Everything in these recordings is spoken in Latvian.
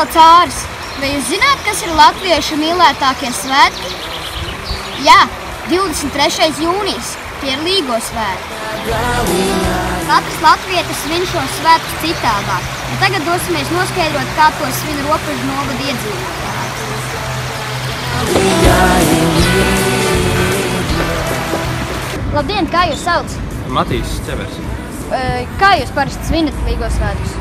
sauc Āris. Vai jūs zināt, kas ir latviešu mīlētākie svētki? Jā, 23. jūnijas. Tie ir Līgo svētki. Katrs latvietis svin šos svētkus citādāk. Un tagad dosimies noskaidrot, kā to svin Ropažu novada iedzīvotāji. Labdien, kā jūs sauc? Matīs Ķevers. Kā jūs parasti svinat Līgo svētkus?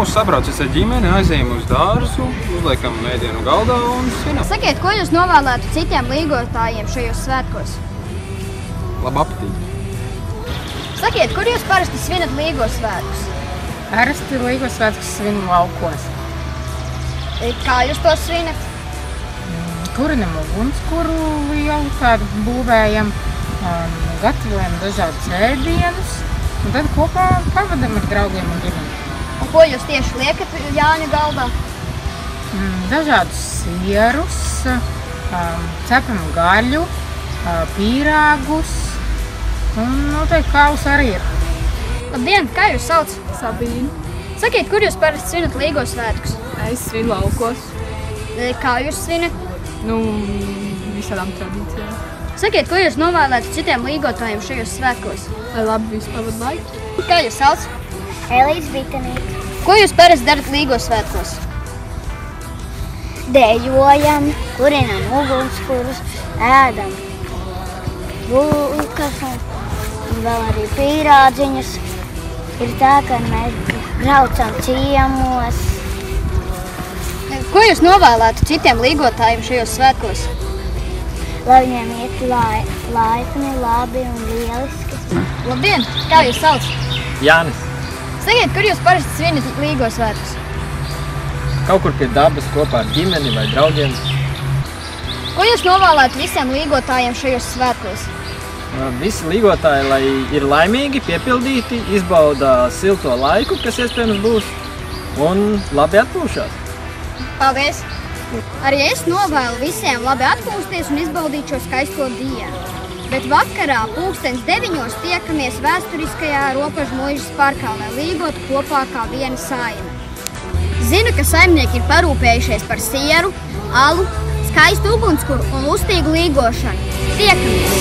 Sabraucis ar ģimeni, aizējam uz dārzu, uzliekam ēdienu galdā un svinam. Sakiet, ko jūs novēlētu citiem līgotājiem šajos svētkos? Labu apetīti! Sakiet, kur jūs parasti svinat Līgo svētkus? Parasti Līgo svētkus svinu laukos. Kā jūs to svinat? Kurinam ugunskuru lielu tādu būvējam, gatavojam dažādus ēdienus un tad kopā pavadam ar draugiem un ģimeni. Un ko jūs tieši liekat Jāņu galdā? Dažādus sierus, cepam gaļu, pīrāgus un noteikti kāvus arī ir. Labdien, kā jūs sauc? Sabīna. Sakiet, kur jūs parasti svinat Līgo svētkus? Es svinu laukos. Kā jūs svinat? Visādām tradīcijām. Sakiet, ko jūs novēlētu citiem līgotājiem šajos svētkos? Lai labi visu pavadu laiku. Kā jūs sauc? Elīze Vitanīte. Ko jūs parasti darat Līgo svētkos? Dejojam, kurinam ugunskurus, ēdam bulkas un vēl arī pīrādziņus. Ir tā, ka mēs braucam ciemos. Ko jūs novēlētu citiem līgotājiem šajos svētkos? Lai viņiem iet laipni, labi un lieliski. Labdien, kā jūs sauc? Jānis. Sakiet, kur jūs parasti svinat Līgo svētkus? Kaut kur pie dabas kopā ar ģimeni vai draugiem. Ko jūs novēlētu visiem līgotājiem šajos svētkos? Visi līgotāji, lai ir laimīgi, piepildīti, izbauda silto laiku, kas iespējams būs, un labi atpūšās. Paldies! Arī es novēlu visiem labi atpūsties un izbaudīt šo skaisto dienu. Bet vakarā 9:00 tiekamies vēsturiskajā Ropažu muižas parkā, lai līgotu kopā kā viena saime. Zinu, ka saimnieki ir parūpējušies par sieru, alu, skaistu ugunskuru un lustīgu līgošanu. Tiekamies!